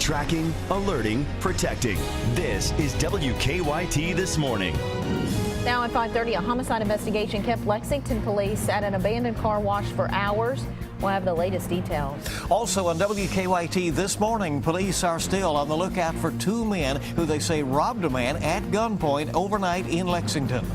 Tracking, alerting, protecting. This is WKYT This Morning. Now at 5:30, a homicide investigation kept Lexington police at an abandoned car wash for hours. We'll have the latest details. Also on WKYT This Morning, police are still on the lookout for two men who they say robbed a man at gunpoint overnight in Lexington.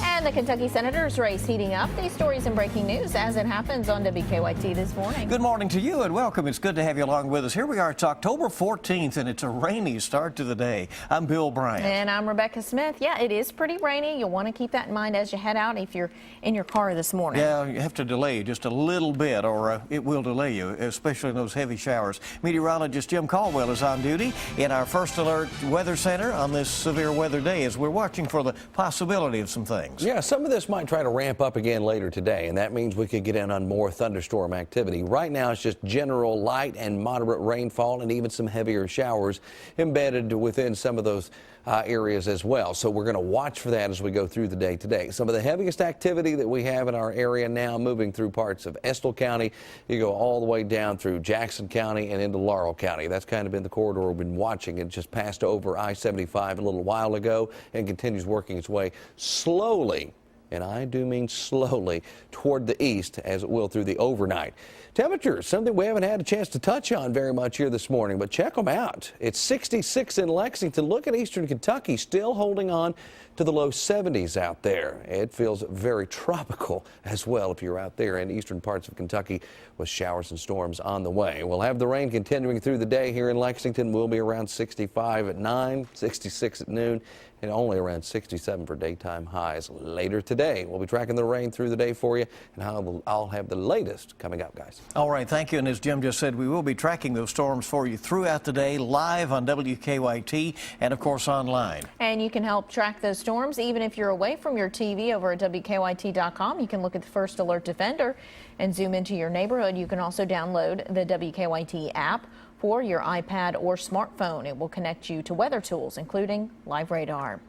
And the Kentucky Senator's race heating up. These stories and breaking news as it happens on WKYT This Morning. Good morning to you and welcome. It's good to have you along with us. Here we are. It's October 14th and it's a rainy start to the day. I'm Bill Bryant. And I'm Rebecca Smith. Yeah, it is pretty rainy. You'll want to keep that in mind as you head out if you're in your car this morning. Yeah, you have to delay just a little bit or it will delay you, especially in those heavy showers. Meteorologist Jim Caldwell is on duty in our First Alert Weather Center on this severe weather day as we're watching for the possibility of some things. Yeah, some of this might try to ramp up again later today, and that means we could get in on more thunderstorm activity. Right now, it's just general light and moderate rainfall and even some heavier showers embedded within some of those areas as well. So we're going to watch for that as we go through the day today. Some of the heaviest activity that we have in our area now moving through parts of Estill County. You go all the way down through Jackson County and into Laurel County. That's kind of been the corridor we've been watching. It just passed over I-75 a little while ago and continues working its way slowly, and I do mean slowly, toward the east as it will through the overnight. Temperatures, something we haven't had a chance to touch on very much here this morning, but check them out. It's 66 in Lexington. Look at eastern Kentucky, still holding on to the low 70s out there. It feels very tropical as well if you're out there in eastern parts of Kentucky with showers and storms on the way. We'll have the rain continuing through the day here in Lexington. We'll be around 65 at 9, 66 at noon, and only around 67 for daytime highs later today. We'll be tracking the rain through the day for you, and I'll have the latest coming up, guys. All right, thank you. And as Jim just said, we will be tracking those storms for you throughout the day, live on WKYT and, of course, online. And you can help track those storms even if you're away from your TV over at WKYT.com. You can look at the First Alert Defender and zoom into your neighborhood. You can also download the WKYT app for your iPad or smartphone. It will connect you to weather tools, including live radar.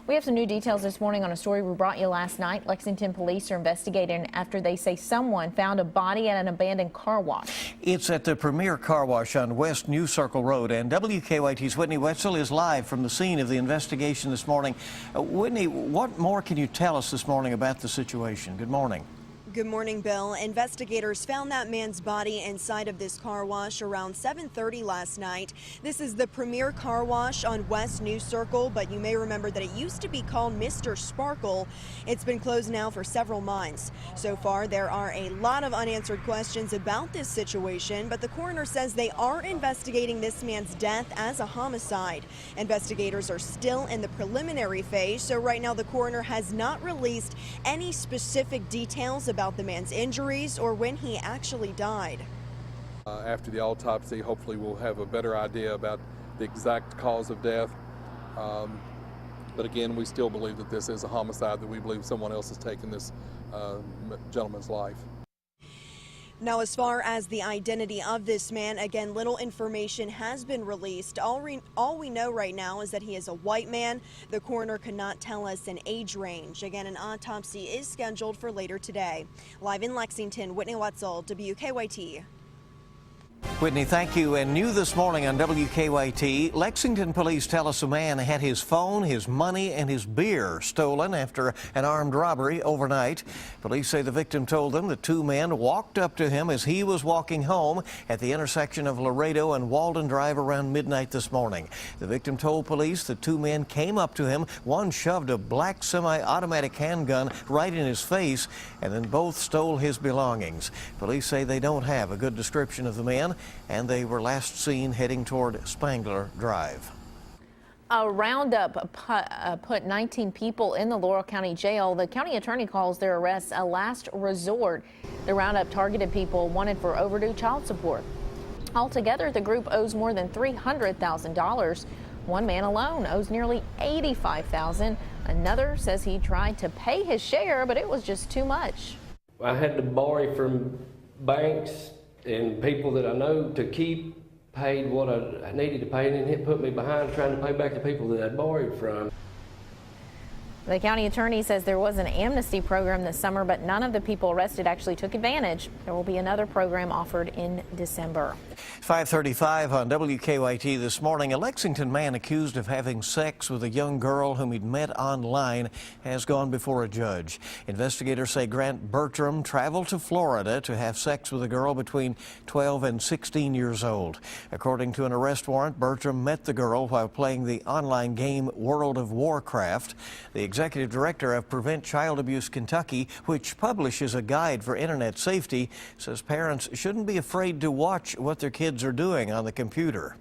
We have some new details this morning on a story we brought you last night. Lexington police are investigating after they say someone found a body at an abandoned car wash. It's at the Premier Car Wash on West New Circle Road, and WKYT's Whitney Wetzel is live from the scene of the investigation this morning. Whitney, what more can you tell us this morning about the situation? Good morning. Good morning, Bill. Investigators found that man's body inside of this car wash around 7:30 last night. This is the Premier Car Wash on West New Circle, but you may remember that it used to be called Mr. Sparkle. It's been closed now for several months. So far, there are a lot of unanswered questions about this situation, but the coroner says they are investigating this man's death as a homicide. Investigators are still in the preliminary phase, so right now the coroner has not released any specific details about the man's injuries or when he actually died. After the autopsy, hopefully we'll have a better idea about the exact cause of death. But again, we still believe that this is a homicide, that we believe someone else has taken this gentleman's life. Now, as far as the identity of this man, again, little information has been released. All we know right now is that he is a white man. The coroner could not tell us an age range. Again, an autopsy is scheduled for later today. Live in Lexington, Whitney Wetzel, WKYT. Whitney, thank you. And new this morning on WKYT, Lexington police tell us a man had his phone, his money, and his beer stolen after an armed robbery overnight. Police say the victim told them the two men walked up to him as he was walking home at the intersection of Laredo and Walden Drive around midnight this morning. The victim told police the two men came up to him. One shoved a black semi-automatic handgun right in his face, and then both stole his belongings. Police say they don't have a good description of the man, and they were last seen heading toward Spangler Drive. A roundup put 19 people in the Laurel County Jail. The county attorney calls their arrests a last resort. The roundup targeted people wanted for overdue child support. Altogether, the group owes more than $300,000. One man alone owes nearly $85,000. Another says he tried to pay his share, but it was just too much. I had to borrow from banks and people that I know to keep paid what I needed to pay, and then it put me behind trying to pay back the people that I borrowed from. The county attorney says there was an amnesty program this summer, but none of the people arrested actually took advantage. There will be another program offered in December. 5:35 on WKYT this morning. A Lexington man accused of having sex with a young girl whom he'd met online has gone before a judge. Investigators say Grant Bertram traveled to Florida to have sex with a girl between 12 and 16 years old. According to an arrest warrant, Bertram met the girl while playing the online game World of Warcraft. The executive director of Prevent Child Abuse Kentucky, which publishes a guide for internet safety, says parents shouldn't be afraid to watch what their kids are doing on the computer.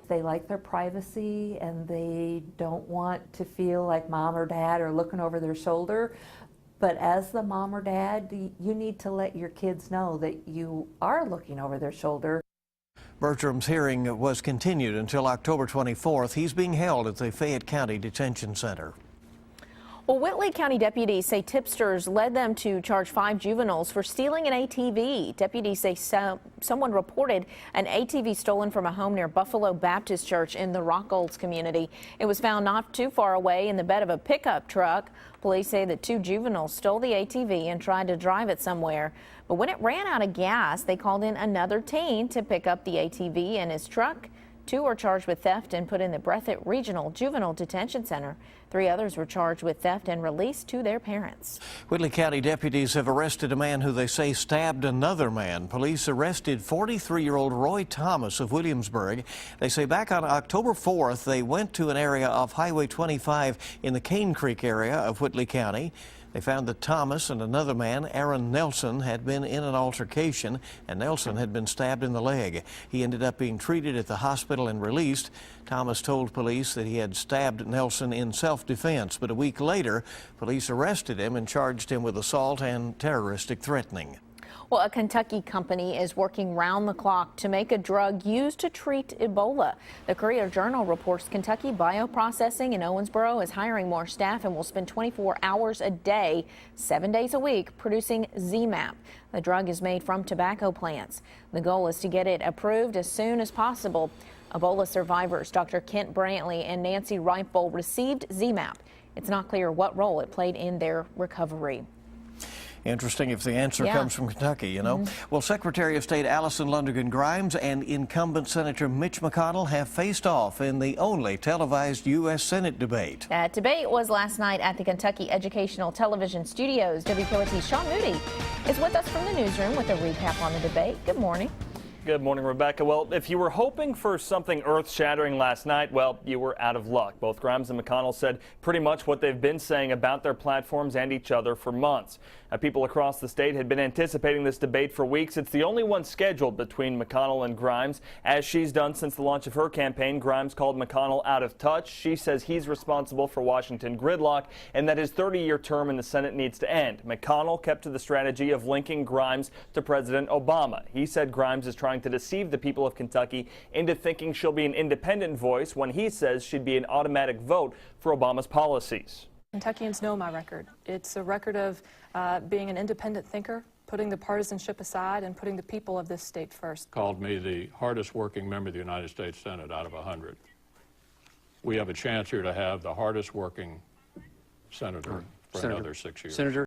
They like their privacy and they don't want to feel like mom or dad are looking over their shoulder. But as the mom or dad, you need to let your kids know that you are looking over their shoulder. Bertram's hearing was continued until October 24th. He's being held at the Fayette County Detention Center. Well, Whitley County deputies say tipsters led them to charge 5 juveniles for stealing an ATV. Deputies say someone reported an ATV stolen from a home near Buffalo Baptist Church in the Rockholds community. It was found not too far away in the bed of a pickup truck. Police say that 2 juveniles stole the ATV and tried to drive it somewhere. But when it ran out of gas, they called in another teen to pick up the ATV and his truck. 2 were charged with theft and put in the Breathitt Regional Juvenile Detention Center. 3 others were charged with theft and released to their parents. Whitley County deputies have arrested a man who they say stabbed another man. Police arrested 43-year-old Roy Thomas of Williamsburg. They say back on October 4th, they went to an area of Highway 25 in the Cane Creek area of Whitley County. They found that Thomas and another man, Aaron Nelson, had been in an altercation, and Nelson had been stabbed in the leg. He ended up being treated at the hospital and released. Thomas told police that he had stabbed Nelson in self-defense, but a week later, police arrested him and charged him with assault and terroristic threatening. Well, a Kentucky company is working round the clock to make a drug used to treat Ebola. The Courier-Journal reports Kentucky Bioprocessing in Owensboro is hiring more staff and will spend 24 hours a day, 7 days a week, producing Z-MAP. The drug is made from tobacco plants. The goal is to get it approved as soon as possible. Ebola survivors Dr. Kent Brantley and Nancy Ripple received Z-MAP. It's not clear what role it played in their recovery. Interesting if the answer comes from Kentucky, you know. Well, Secretary of State Allison Lundergan Grimes and incumbent Senator Mitch McConnell have faced off in the only televised U.S. Senate debate. That debate was last night at the Kentucky Educational Television Studios. WKYT's Sean Moody is with us from the newsroom with a recap on the debate. Good morning. Good morning, Rebecca. Well, if you were hoping for something earth-shattering last night, well, you were out of luck. Both Grimes and McConnell said pretty much what they've been saying about their platforms and each other for months. People across the state had been anticipating this debate for weeks. It's the only one scheduled between McConnell and Grimes. As she's done since the launch of her campaign, Grimes called McConnell out of touch. She says he's responsible for Washington gridlock and that his 30-year term in the Senate needs to end. McConnell kept to the strategy of linking Grimes to President Obama. He said Grimes is trying to deceive the people of Kentucky into thinking she'll be an independent voice when he says she'd be an automatic vote for Obama's policies. Kentuckians know my record. It's a record of being an independent thinker, putting the partisanship aside and putting the people of this state first. Called me the hardest working member of the United States Senate out of 100. We have a chance here to have the hardest working senator for another 6 years.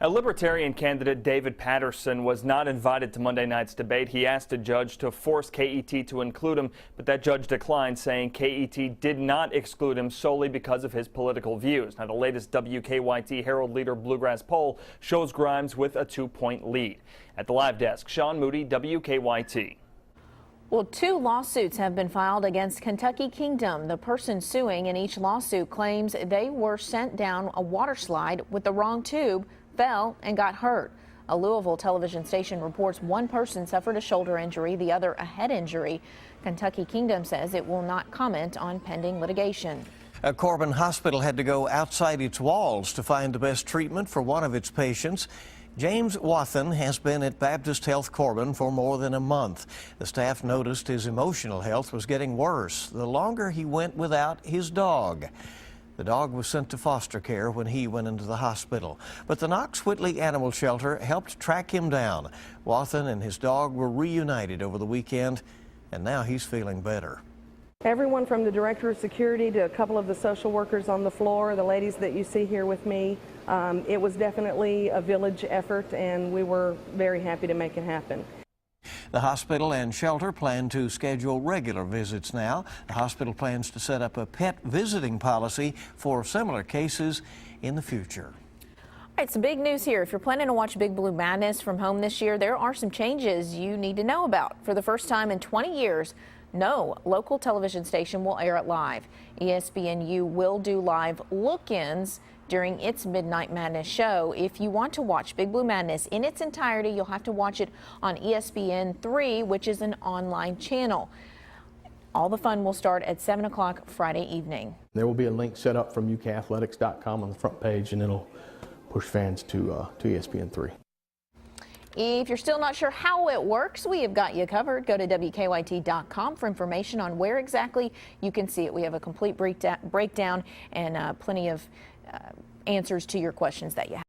A Libertarian candidate, David Patterson, was not invited to Monday night's debate. He asked a judge to force KET to include him, but that judge declined, saying KET did not exclude him solely because of his political views. Now, the latest WKYT Herald Leader Bluegrass poll shows Grimes with a 2-point lead. At the live desk, Sean Moody, WKYT. Well, 2 lawsuits have been filed against Kentucky Kingdom. The person suing in each lawsuit claims they were sent down a water slide with the wrong tube, fell, and got hurt. A Louisville television station reports one person suffered a shoulder injury, the other a head injury. Kentucky Kingdom says it will not comment on pending litigation. A Corbin hospital had to go outside its walls to find the best treatment for one of its patients. James Wathen has been at Baptist Health Corbin for more than a month. The staff noticed his emotional health was getting worse the longer he went without his dog. The dog was sent to foster care when he went into the hospital. But the Knox Whitley Animal Shelter helped track him down. Wathen and his dog were reunited over the weekend, and now he's feeling better. Everyone from the director of security to a couple of the social workers on the floor, the ladies that you see here with me, it was definitely a village effort, and we were very happy to make it happen. The hospital and shelter plan to schedule regular visits now. The hospital plans to set up a pet visiting policy for similar cases in the future. All right, some big news here. If you're planning to watch Big Blue Madness from home this year, there are some changes you need to know about. For the first time in 20 years, no local television station will air it live. ESPNU will do live look-ins during its Midnight Madness show. If you want to watch Big Blue Madness in its entirety, you'll have to watch it on ESPN3, which is an online channel. All the fun will start at 7 o'clock Friday evening. There will be a link set up from ukathletics.com on the front page, and it'll push fans to ESPN3. If you're still not sure how it works, we have got you covered. Go to WKYT.com for information on where exactly you can see it. We have a complete breakdown and plenty of answers to your questions that you have.